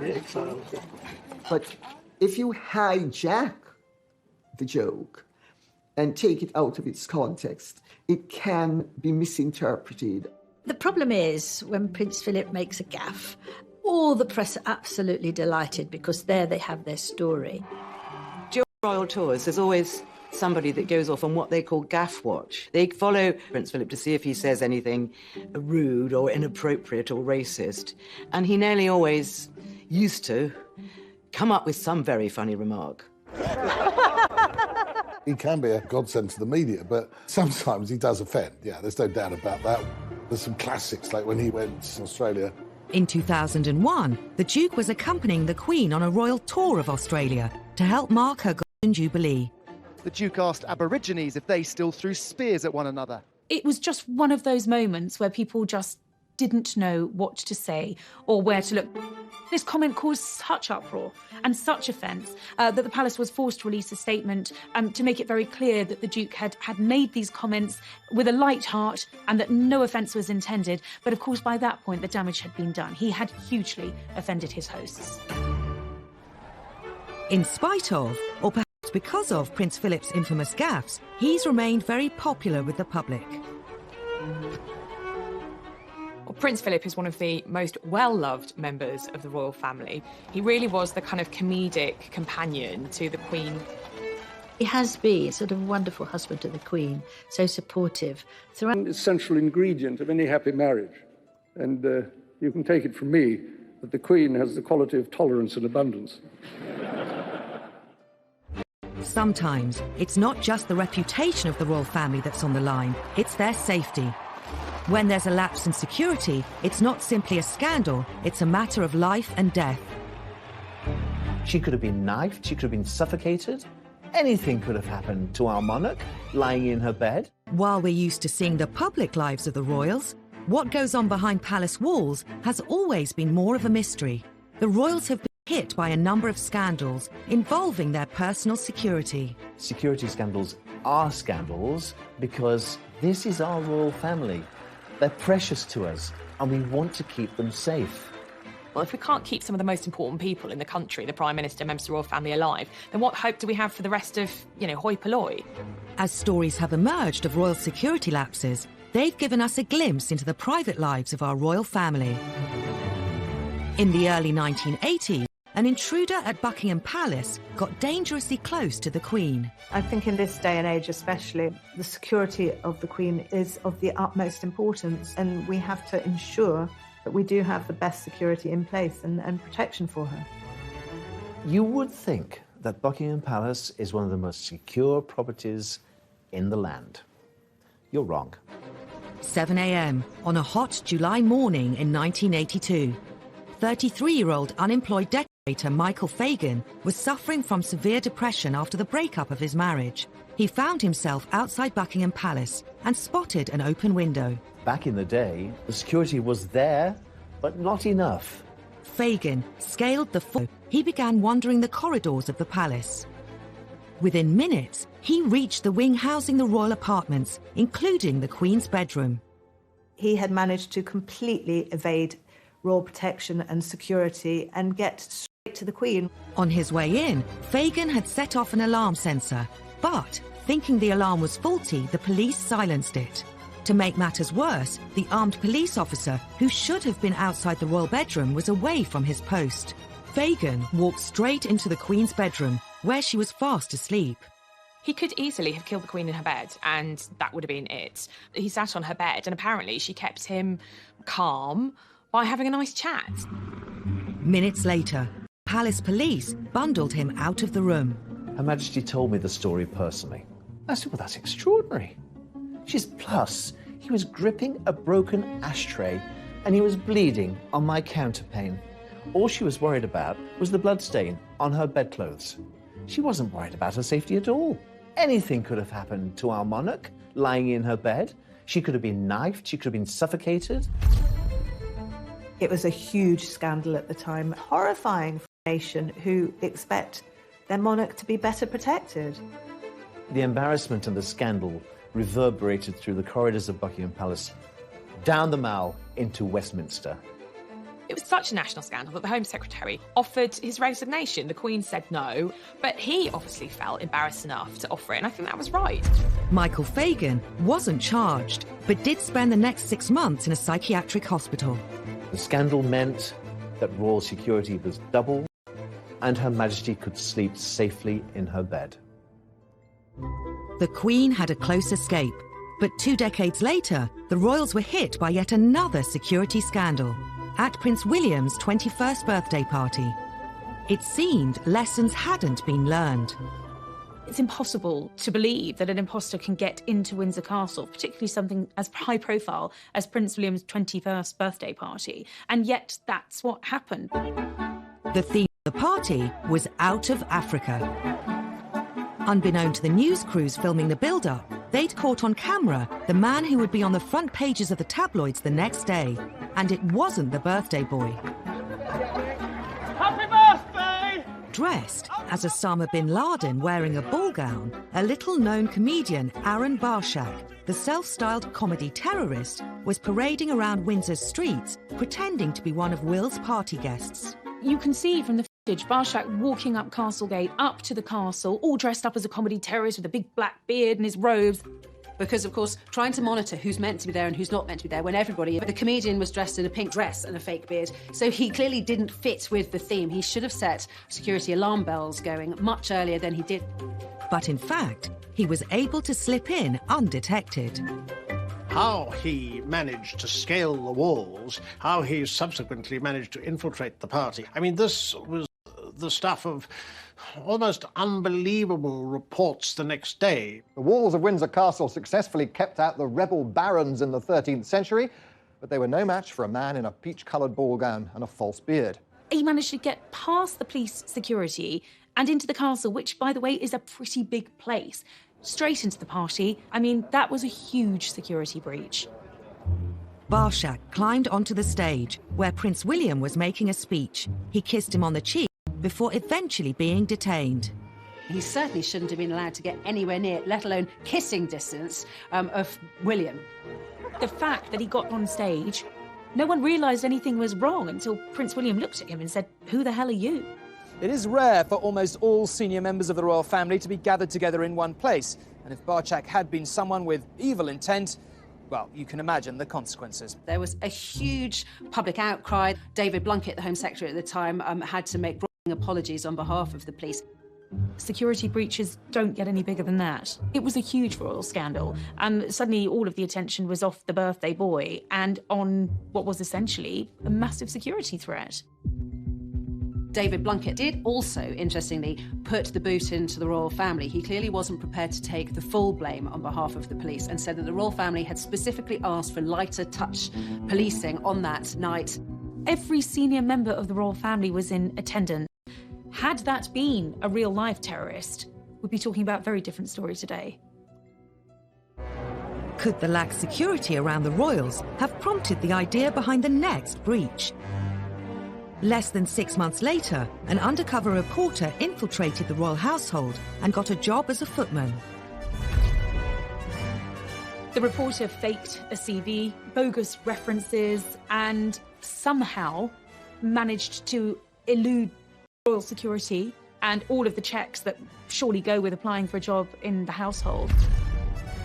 But if you hijack the joke and take it out of its context, it can be misinterpreted. The problem is when Prince Philip makes a gaffe, all the press are absolutely delighted because there they have their story. During royal tours, there's always somebody that goes off on what they call gaff watch. They follow Prince Philip to see if he says anything rude or inappropriate or racist. And he nearly always used to come up with some very funny remark. He can be a godsend to the media, but sometimes he does offend. Yeah, there's no doubt about that. There's some classics, like when he went to Australia. In 2001, the Duke was accompanying the Queen on a royal tour of Australia to help mark her Jubilee. The Duke asked Aborigines if they still threw spears at one another. It was just one of those moments where people just didn't know what to say or where to look. This comment caused such uproar and such offence that the palace was forced to release a statement to make it very clear that the Duke had made these comments with a light heart and that no offence was intended. But of course, by that point, the damage had been done. He had hugely offended his hosts. In spite of, or perhaps because of Prince Philip's infamous gaffes, he's remained very popular with the public. Well, Prince Philip is one of the most well-loved members of the royal family. He really was the kind of comedic companion to the Queen. He has been sort of a wonderful husband to the Queen, so supportive throughout. An essential ingredient of any happy marriage. And you can take it from me that the Queen has the quality of tolerance and abundance. Sometimes it's not just the reputation of the royal family that's on the line, it's their safety. When there's a lapse in security, it's not simply a scandal, it's a matter of life and death. She could have been knifed, she could have been suffocated. Anything could have happened to our monarch lying in her bed. While we're used to seeing the public lives of the royals, what goes on behind palace walls has always been more of a mystery. The royals have been hit by a number of scandals involving their personal security. Security scandals are scandals because this is our royal family. They're precious to us and we want to keep them safe. Well, if we can't keep some of the most important people in the country, the Prime Minister, members of the royal family, alive, then what hope do we have for the rest of, hoi polloi? As stories have emerged of royal security lapses, they've given us a glimpse into the private lives of our royal family. In the early 1980s, an intruder at Buckingham Palace got dangerously close to the Queen. I think in this day and age especially, the security of the Queen is of the utmost importance, and we have to ensure that we do have the best security in place and protection for her. You would think that Buckingham Palace is one of the most secure properties in the land. You're wrong. 7 a.m. on a hot July morning in 1982. 33-year-old unemployed decorator Michael Fagan was suffering from severe depression after the breakup of his marriage. He found himself outside Buckingham Palace and spotted an open window. Back in the day, the security was there, but not enough. Fagan scaled the floor. He began wandering the corridors of the palace. Within minutes, he reached the wing housing the royal apartments, including the Queen's bedroom. He had managed to completely evade royal protection and security and get straight to the Queen. On his way in, Fagan had set off an alarm sensor, but thinking the alarm was faulty, the police silenced it. To make matters worse, the armed police officer, who should have been outside the royal bedroom, was away from his post. Fagan walked straight into the Queen's bedroom, where she was fast asleep. He could easily have killed the Queen in her bed, and that would have been it. He sat on her bed, and apparently she kept him calm by having a nice chat. Minutes later, palace police bundled him out of the room. Her Majesty told me the story personally. I said, well, that's extraordinary. She's plus, he was gripping a broken ashtray and he was bleeding on my counterpane. All she was worried about was the bloodstain on her bedclothes. She wasn't worried about her safety at all. Anything could have happened to our monarch lying in her bed. She could have been knifed, she could have been suffocated. It was a huge scandal at the time, horrifying for a nation who expect their monarch to be better protected. The embarrassment and the scandal reverberated through the corridors of Buckingham Palace, down the Mall into Westminster. It was such a national scandal that the Home Secretary offered his resignation. The Queen said no, but he obviously felt embarrassed enough to offer it, and I think that was right. Michael Fagan wasn't charged, but did spend the next 6 months in a psychiatric hospital. The scandal meant that royal security was doubled and Her Majesty could sleep safely in her bed. The Queen had a close escape, but 2 decades later, the royals were hit by yet another security scandal at Prince William's 21st birthday party. It seemed lessons hadn't been learned. It's impossible to believe that an imposter can get into Windsor Castle, particularly something as high profile as Prince William's 21st birthday party. And yet that's what happened. The theme of the party was Out of Africa. Unbeknown to the news crews filming the build-up, they'd caught on camera the man who would be on the front pages of the tabloids the next day. And it wasn't the birthday boy. Happy birthday! Dressed as Osama bin Laden wearing a ball gown, a little-known comedian, Aaron Barshak, the self-styled comedy terrorist, was parading around Windsor's streets, pretending to be one of Will's party guests. You can see from the footage Barshak walking up Castlegate, up to the castle, all dressed up as a comedy terrorist with a big black beard and his robes. Because, of course, trying to monitor who's meant to be there and who's not meant to be there when the comedian was dressed in a pink dress and a fake beard. So he clearly didn't fit with the theme. He should have set security alarm bells going much earlier than he did. But in fact, he was able to slip in undetected. How he managed to scale the walls, how he subsequently managed to infiltrate the party. I mean, this was the stuff of almost unbelievable reports the next day. The walls of Windsor Castle successfully kept out the rebel barons in the 13th century, but they were no match for a man in a peach-coloured ball gown and a false beard. He managed to get past the police security and into the castle, which, by the way, is a pretty big place. Straight into the party. I mean, that was a huge security breach. Barshak climbed onto the stage, where Prince William was making a speech. He kissed him on the cheek before eventually being detained. He certainly shouldn't have been allowed to get anywhere near, let alone kissing distance, of William. The fact that he got on stage, no one realised anything was wrong until Prince William looked at him and said, "Who the hell are you?" It is rare for almost all senior members of the royal family to be gathered together in one place. And if Barshak had been someone with evil intent, well, you can imagine the consequences. There was a huge public outcry. David Blunkett, the Home Secretary at the time, had to make apologies on behalf of the police. Security breaches don't get any bigger than that. It was a huge royal scandal. Suddenly all of the attention was off the birthday boy and on what was essentially a massive security threat. David Blunkett did also, interestingly, put the boot into the royal family. He clearly wasn't prepared to take the full blame on behalf of the police and said that the royal family had specifically asked for lighter touch policing on that night. Every senior member of the royal family was in attendance. Had that been a real-life terrorist, we'd be talking about a very different story today. Could the lax security around the royals have prompted the idea behind the next breach? Less than 6 months later, an undercover reporter infiltrated the royal household and got a job as a footman. The reporter faked a CV, bogus references, and somehow managed to elude royal security and all of the checks that surely go with applying for a job in the household.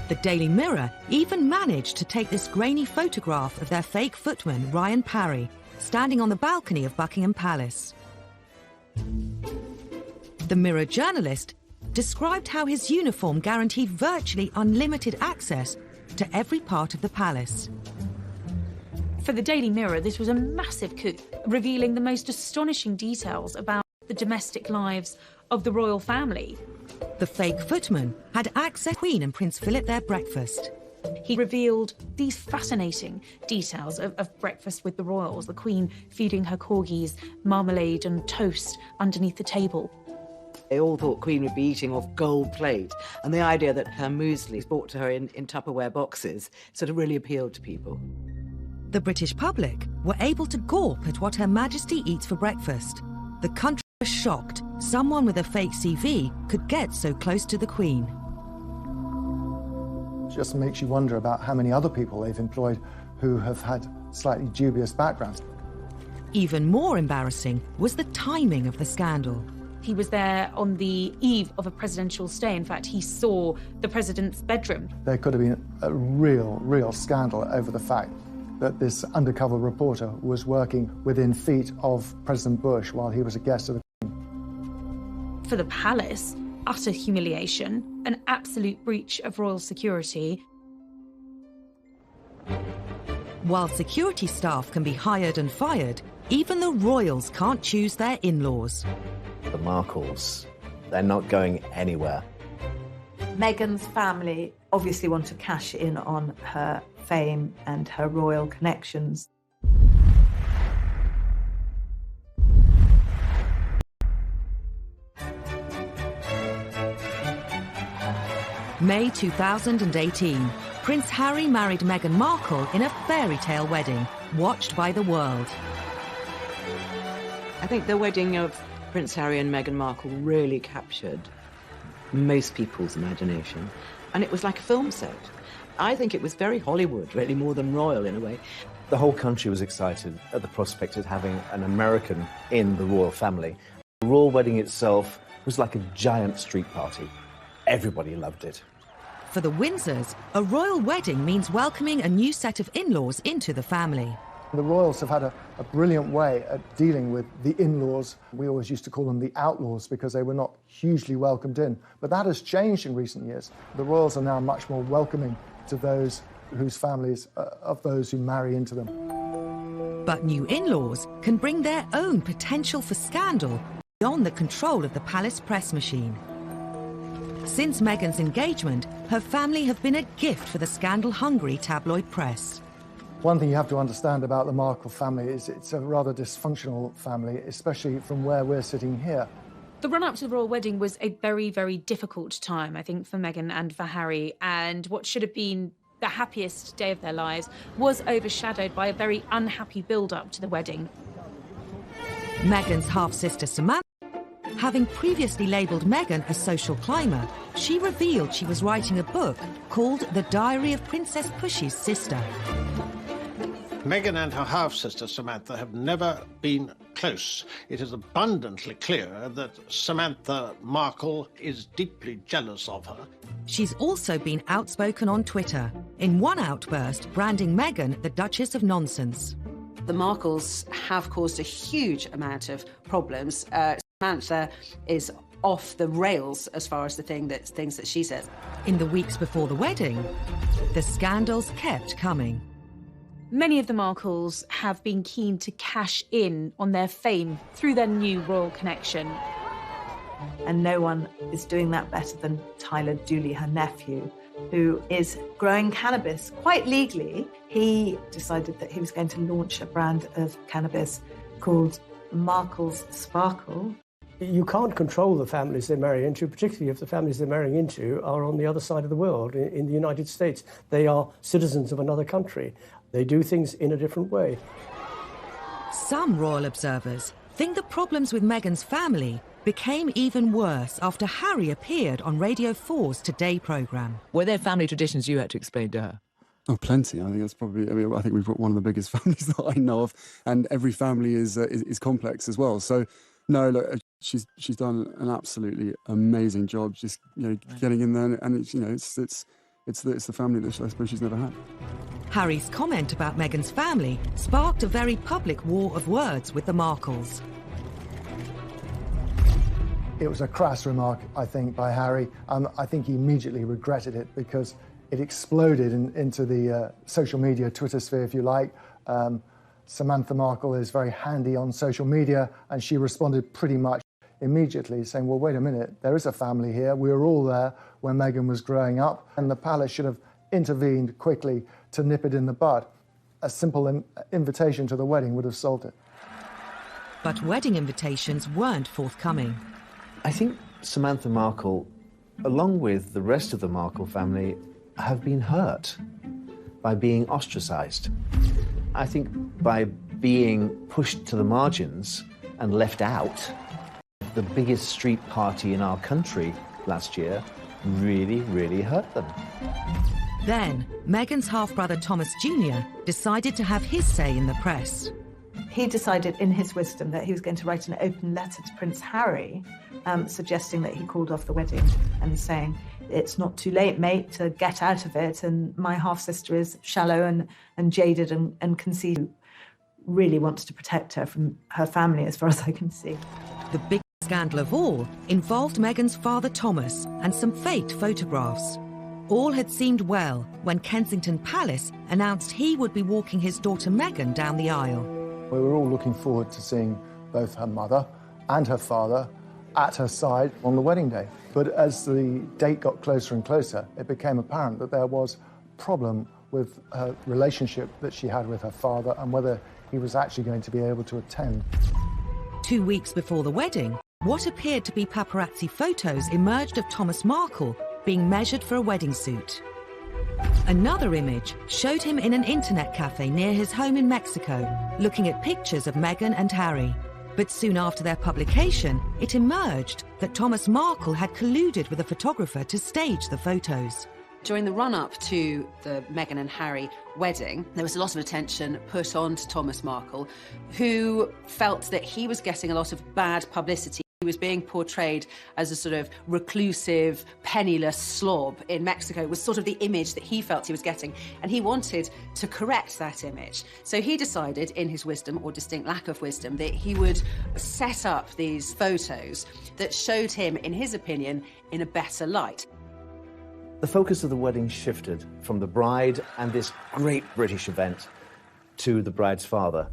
The Daily Mirror even managed to take this grainy photograph of their fake footman, Ryan Parry, standing on the balcony of Buckingham Palace. The Mirror journalist described how his uniform guaranteed virtually unlimited access to every part of the palace. For the Daily Mirror, this was a massive coup, revealing the most astonishing details about the domestic lives of the royal family. The fake footman had access to Queen and Prince Philip their breakfast. He revealed these fascinating details of breakfast with the royals, the Queen feeding her corgis marmalade and toast underneath the table. They all thought Queen would be eating off gold plate, and the idea that her muesli was brought to her in Tupperware boxes sort of really appealed to people. The British public were able to gawp at what Her Majesty eats for breakfast. The country was shocked someone with a fake CV could get so close to the Queen. Just makes you wonder about how many other people they've employed who have had slightly dubious backgrounds. Even more embarrassing was the timing of the scandal. He was there on the eve of a presidential stay. In fact, he saw the president's bedroom. There could have been a real scandal over the fact that this undercover reporter was working within feet of President Bush while he was a guest of the Queen. For the palace, utter humiliation, an absolute breach of royal security. While security staff can be hired and fired, even the royals can't choose their in-laws. The Markles, they're not going anywhere. Meghan's family obviously want to cash in on her fame and her royal connections. May 2018, Prince Harry married Meghan Markle in a fairy tale wedding, watched by the world. I think the wedding of Prince Harry and Meghan Markle really captured most people's imagination, and it was like a film set. I think it was very Hollywood, really, more than royal in a way. The whole country was excited at the prospect of having an American in the royal family. The royal wedding itself was like a giant street party. Everybody loved it. For the Windsors, a royal wedding means welcoming a new set of in-laws into the family. The royals have had a brilliant way at dealing with the in-laws. We always used to call them the outlaws because they were not hugely welcomed in. But that has changed in recent years. The royals are now much more welcoming to those whose families, of those who marry into them. But new in-laws can bring their own potential for scandal beyond the control of the palace press machine. Since Meghan's engagement, her family have been a gift for the scandal-hungry tabloid press. One thing you have to understand about the Markle family is it's a rather dysfunctional family, especially from where we're sitting here. The run-up to the royal wedding was a very, very difficult time, I think, for Meghan and for Harry, and what should have been the happiest day of their lives was overshadowed by a very unhappy build-up to the wedding. Meghan's half-sister Samantha, having previously labelled Meghan a social climber, she revealed she was writing a book called The Diary of Princess Pushy's Sister. Meghan and her half-sister Samantha have never been close. It is abundantly clear that Samantha Markle is deeply jealous of her. She's also been outspoken on Twitter, in one outburst branding Meghan the Duchess of Nonsense. The Markles have caused a huge amount of problems. Samantha is off the rails as far as the things that she says. In the weeks before the wedding, the scandals kept coming. Many of the Markles have been keen to cash in on their fame through their new royal connection. And no one is doing that better than Tyler Dooley, her nephew, who is growing cannabis quite legally. He decided that he was going to launch a brand of cannabis called Markle's Sparkle. You can't control the families they marry into, particularly if the families they're marrying into are on the other side of the world. In the United States, they are citizens of another country. They do things in a different way. Some royal observers think the problems with Meghan's family became even worse after Harry appeared on Radio 4's Today programme. Were there family traditions you had to explain to her? Oh, plenty. I think that's probably. I think we've got one of the biggest families that I know of, and every family is complex as well. So, no, look, she's done an absolutely amazing job. Just getting in there, and it's the family that I suppose she's never had. Harry's comment about Meghan's family sparked a very public war of words with the Markles. It was a crass remark, I think, by Harry. I think he immediately regretted it because it exploded into the social media, Twitter sphere, if you like. Samantha Markle is very handy on social media, and she responded pretty much immediately, saying, well, wait a minute, there is a family here. We were all there when Meghan was growing up, and the palace should have intervened quickly to nip it in the bud. A simple invitation to the wedding would have solved it. But wedding invitations weren't forthcoming. I think Samantha Markle, along with the rest of the Markle family, have been hurt by being ostracised. I think by being pushed to the margins and left out, the biggest street party in our country last year really, really hurt them. Then, Meghan's half-brother Thomas Jr. decided to have his say in the press. He decided in his wisdom that he was going to write an open letter to Prince Harry, suggesting that he called off the wedding and saying, it's not too late, mate, to get out of it, and my half-sister is shallow and jaded and conceited. Really wants to protect her from her family, as far as I can see. The big scandal of all involved Meghan's father Thomas and some faked photographs. All had seemed well when Kensington Palace announced he would be walking his daughter Meghan down the aisle. We were all looking forward to seeing both her mother and her father at her side on the wedding day. But as the date got closer and closer, it became apparent that there was a problem with her relationship that she had with her father and whether he was actually going to be able to attend. 2 weeks before the wedding, what appeared to be paparazzi photos emerged of Thomas Markle being measured for a wedding suit. Another image showed him in an internet cafe near his home in Mexico, looking at pictures of Meghan and Harry. But soon after their publication, it emerged that Thomas Markle had colluded with a photographer to stage the photos. During the run-up to the Meghan and Harry wedding, there was a lot of attention put on to Thomas Markle, who felt that he was getting a lot of bad publicity. He was being portrayed as a sort of reclusive, penniless slob in Mexico, was sort of the image that he felt he was getting, and he wanted to correct that image. So he decided, in his wisdom, or distinct lack of wisdom, that he would set up these photos that showed him, in his opinion, in a better light. The focus of the wedding shifted from the bride and this great British event to the bride's father.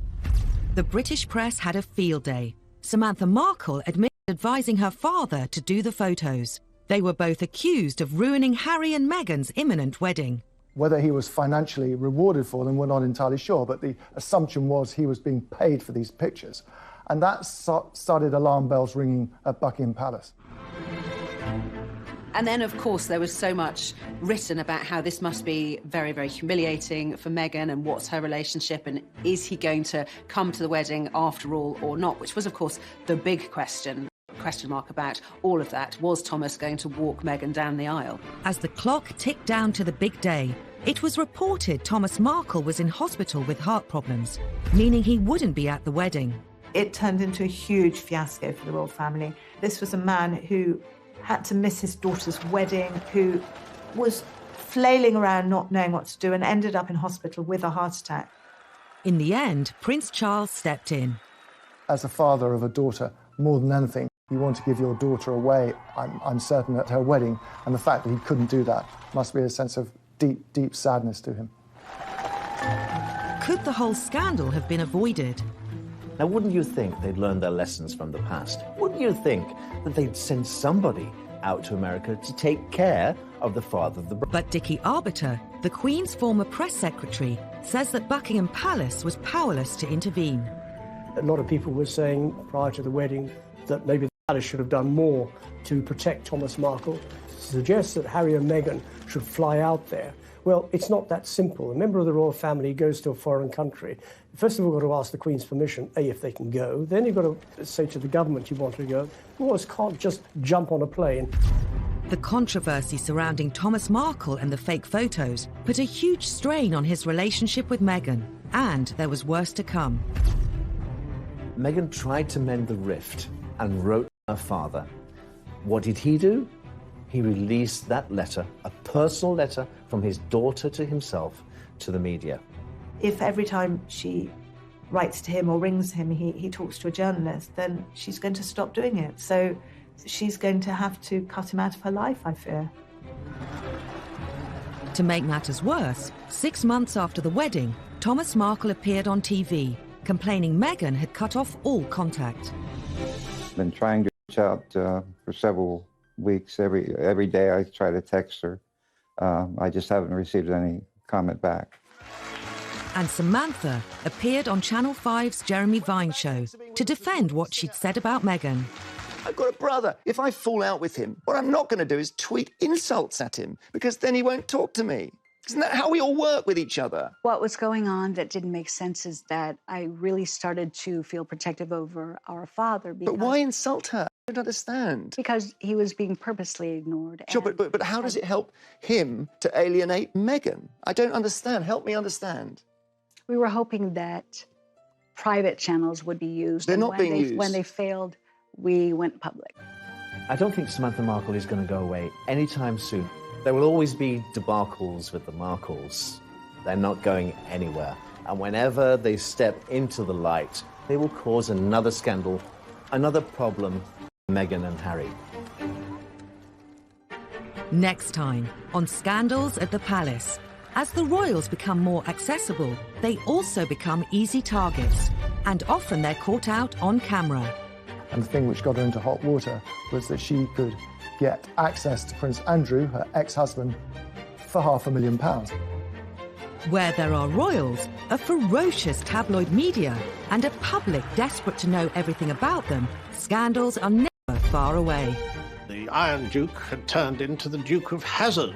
The British press had a field day. Samantha Markle admitted advising her father to do the photos. They were both accused of ruining Harry and Meghan's imminent wedding. Whether he was financially rewarded for them, we're not entirely sure, but the assumption was he was being paid for these pictures. And that started alarm bells ringing at Buckingham Palace. And then, of course, there was so much written about how this must be very, very humiliating for Meghan, and what's her relationship, and is he going to come to the wedding after all or not, which was, of course, the big question mark about all of that. Was Thomas going to walk Meghan down the aisle? As the clock ticked down to the big day, it was reported Thomas Markle was in hospital with heart problems, meaning he wouldn't be at the wedding. It turned into a huge fiasco for the royal family. This was a man who had to miss his daughter's wedding, who was flailing around not knowing what to do, and ended up in hospital with a heart attack. In the end, Prince Charles stepped in. As a father of a daughter, more than anything, you want to give your daughter away, I'm certain, at her wedding, and the fact that he couldn't do that must be a sense of deep, deep sadness to him. Could the whole scandal have been avoided? Now, wouldn't you think they'd learned their lessons from the past? Wouldn't you think that they'd send somebody out to America to take care of the father of the bride? But Dickie Arbiter, the Queen's former press secretary, says that Buckingham Palace was powerless to intervene. A lot of people were saying prior to the wedding that maybe the palace should have done more to protect Thomas Markle. Suggests that Harry and Meghan should fly out there. Well, it's not that simple. A member of the royal family goes to a foreign country. First of all, you've got to ask the Queen's permission, A, if they can go. Then you've got to say to the government you want to go. You always can't just jump on a plane. The controversy surrounding Thomas Markle and the fake photos put a huge strain on his relationship with Meghan, and there was worse to come. Meghan tried to mend the rift and wrote her father. What did he do? He released that letter, a personal letter from his daughter to himself, to the media. If every time she writes to him or rings him, he talks to a journalist, then she's going to stop doing it. So she's going to have to cut him out of her life, I fear. To make matters worse, 6 months after the wedding, Thomas Markle appeared on TV, complaining Meghan had cut off all contact. Been trying to reach out for several weeks. Every day I try to text her. I just haven't received any comment back. And Samantha appeared on Channel 5's Jeremy Vine show to defend what she'd said about Meghan. I've got a brother. If I fall out with him, what I'm not going to do is tweet insults at him, because then he won't talk to me. Isn't that how we all work with each other? What was going on that didn't make sense is that I really started to feel protective over our father. But why insult her? I don't understand. Because he was being purposely ignored. Sure, but how does it help him to alienate Meghan? I don't understand. Help me understand. We were hoping that private channels would be used. They're not being used. When they failed, we went public. I don't think Samantha Markle is going to go away anytime soon. There will always be debacles with the Markles. They're not going anywhere. And whenever they step into the light, they will cause another scandal, another problem for Meghan and Harry. Next time on Scandals at the Palace. As the royals become more accessible, they also become easy targets, and often they're caught out on camera. And the thing which got her into hot water was that she could get access to Prince Andrew, her ex-husband, for £500,000. Where there are royals, a ferocious tabloid media, and a public desperate to know everything about them, scandals are never far away. The Iron Duke had turned into the Duke of Hazard.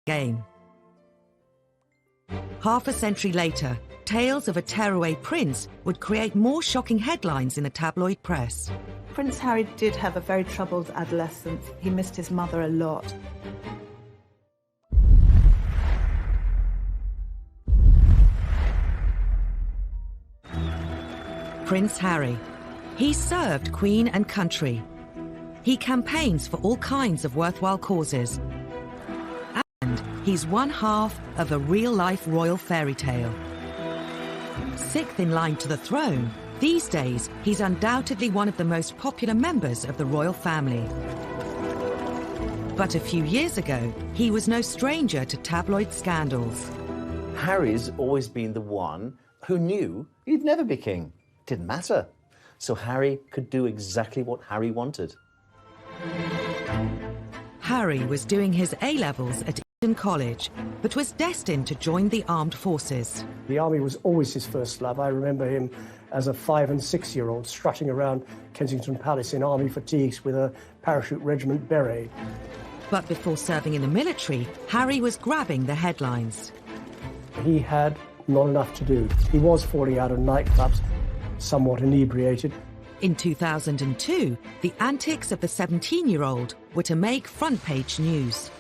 game. Half a century later, tales of a tearaway prince would create more shocking headlines in the tabloid press. Prince Harry did have a very troubled adolescence. He missed his mother a lot. Prince Harry. He served Queen and country. He campaigns for all kinds of worthwhile causes. And he's one half of a real-life royal fairy tale. Sixth in line to the throne, these days he's undoubtedly one of the most popular members of the royal family. But a few years ago, he was no stranger to tabloid scandals. Harry's always been the one who knew he'd never be king. Didn't matter. So Harry could do exactly what Harry wanted. Harry was doing his A-levels at Eton College, but was destined to join the armed forces. The army was always his first love. I remember him as a 5- and 6-year-old strutting around Kensington Palace in army fatigues with a parachute regiment beret. But before serving in the military, Harry was grabbing the headlines. He had not enough to do. He was falling out of nightclubs, somewhat inebriated. In 2002, the antics of the 17-year-old were to make front-page news.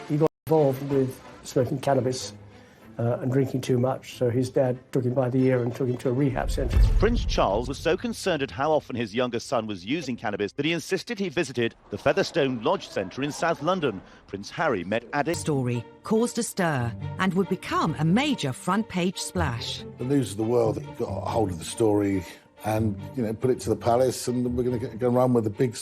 He got involved with smoking cannabis and drinking too much, so his dad took him by the ear and took him to a rehab centre. Prince Charles was so concerned at how often his younger son was using cannabis that he insisted he visited the Featherstone Lodge Centre in South London. Prince Harry met addicts. Story caused a stir and would become a major front-page splash. The News of the World got a hold of the story and, put it to the palace, and we're going to go and run with a big